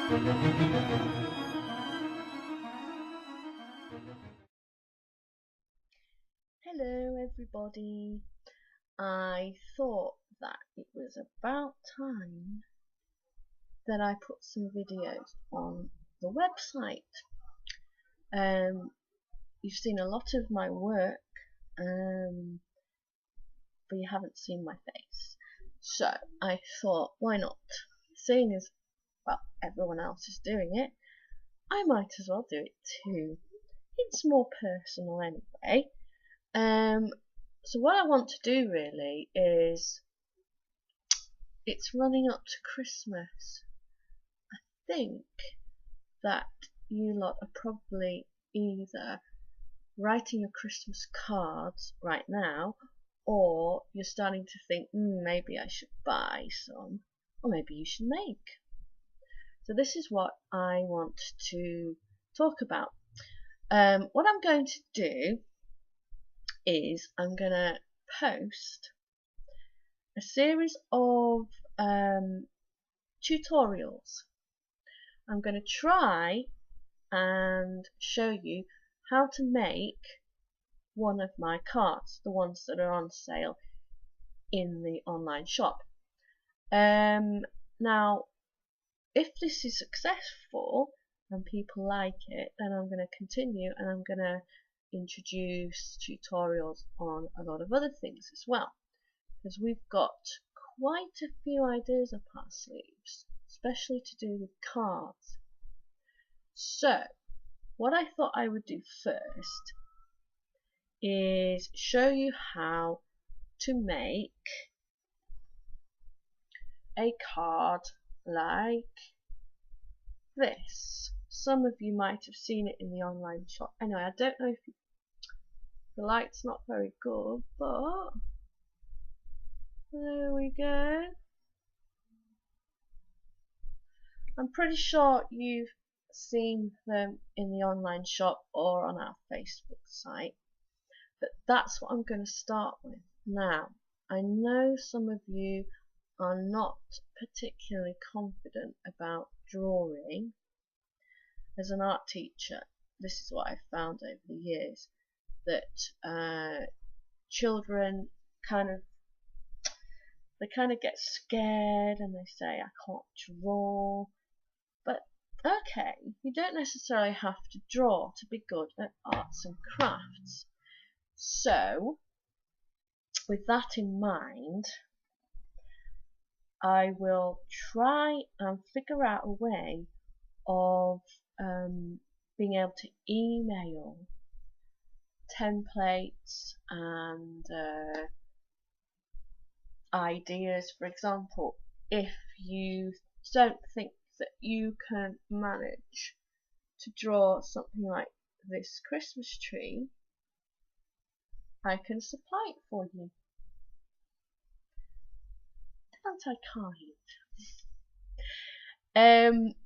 Hello everybody. I thought that it was about time that I put some videos on the website. You've seen a lot of my work, but you haven't seen my face. So I thought, why not? Seeing as, well, everyone else is doing it, I might as well do it too. It's more personal anyway. So what I want to do really is, it's running up to Christmas. I think that you lot are probably either writing your Christmas cards right now, or you're starting to think, maybe I should buy some, or maybe you should make. So this is what I want to talk about. What I'm going to do is I'm going to post a series of tutorials. I'm going to try and show you how to make one of my cards, the ones that are on sale in the online shop. Now, if this is successful and people like it, then I'm going to continue and I'm going to introduce tutorials on a lot of other things as well, because we've got quite a few ideas up our sleeves, especially to do with cards. So what I thought I would do first is show you how to make a card like this. Some of you might have seen it in the online shop. Anyway, I don't know if the light's not very good, but there we go. I'm pretty sure you've seen them in the online shop or on our Facebook site, but that's what I'm going to start with. Now, I know some of you are not particularly confident about drawing. As an art teacher, this is what I've found over the years, that children kind of get scared and they say, I can't draw. But okay, you don't necessarily have to draw to be good at arts and crafts. So with that in mind, I will try and figure out a way of being able to email templates and ideas. For example, if you don't think that you can manage to draw something like this Christmas tree, I can supply it for you. Aren't I kind?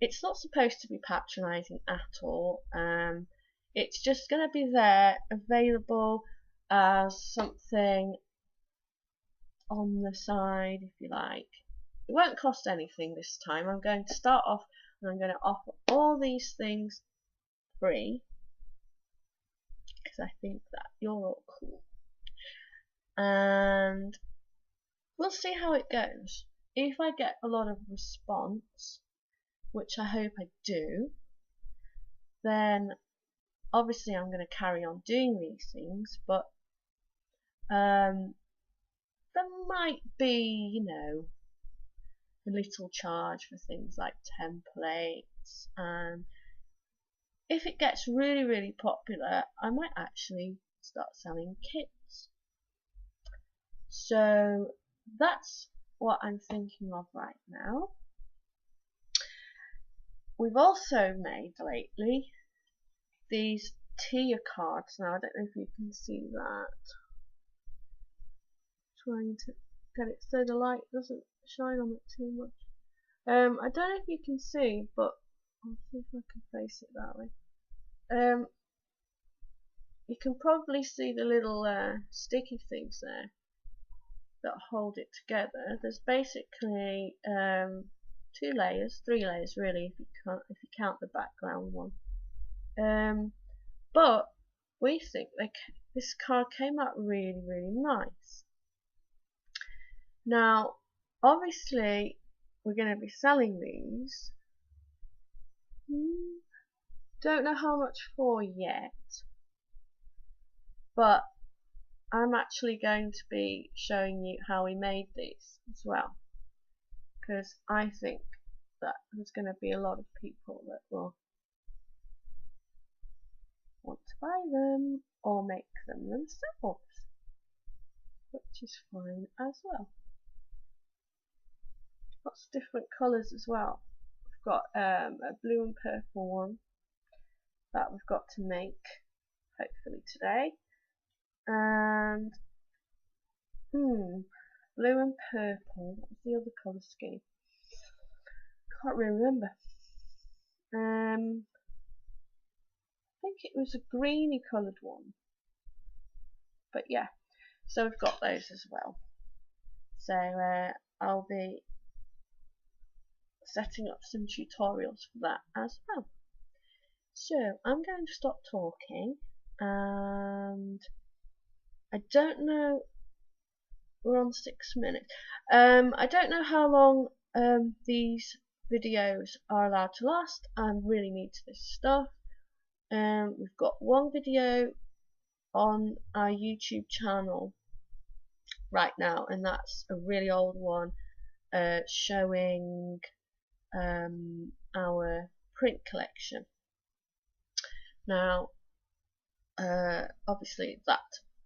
It's not supposed to be patronising at all. It's just going to be there, available as something on the side, if you like. It won't cost anything this time. I'm going to start off and I'm going to offer all these things free, because I think that you're all cool. And we'll see how it goes. If I get a lot of response, which I hope I do, then obviously I'm going to carry on doing these things, but there might be, you know, a little charge for things like templates, and if it gets really, really popular, I might actually start selling kits. So that's what I'm thinking of right now. We've also made lately these tier cards. Now I don't know if you can see that. Trying to get it so the light doesn't shine on it too much. I don't know if you can see, but I'll see if I can face it that way. You can probably see the little sticky things there that hold it together. There's basically 2 layers, 3 layers really if you count the background one. But we think this card came out really, really nice. Now, obviously, we're going to be selling these. Don't know how much for yet, but I'm actually going to be showing you how we made these as well, because I think that there's going to be a lot of people that will want to buy them or make them themselves, which is fine as well. Lots of different colours as well. We've got a blue and purple one that we've got to make hopefully today, and blue and purple. What was the other colour scheme? Can't really remember. I think it was a greeny coloured one, but yeah, so we've got those as well. So I'll be setting up some tutorials for that as well. So I'm going to stop talking, and I don't know, we're on 6 minutes. I don't know how long these videos are allowed to last. I'm really new to this stuff. We've got one video on our YouTube channel right now, and that's a really old one showing our print collection. Now, obviously that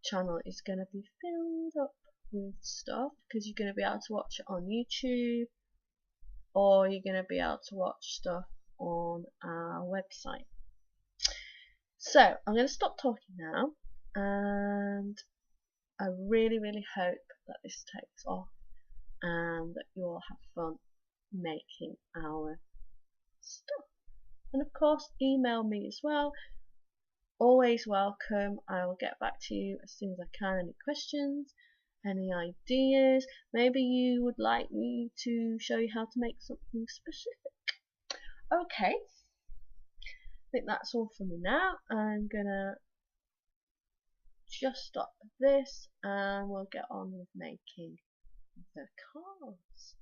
channel is going to be filled up with stuff, because you're going to be able to watch it on YouTube, or you're going to be able to watch stuff on our website. So I'm going to stop talking now, and I really, really hope that this takes off and that you all have fun making our stuff. And of course, email me as well. Always welcome. I will get back to you as soon as I can. Any questions, any ideas? Maybe you would like me to show you how to make something specific. Okay, I think that's all for me now. I'm gonna just stop this and we'll get on with making the cards.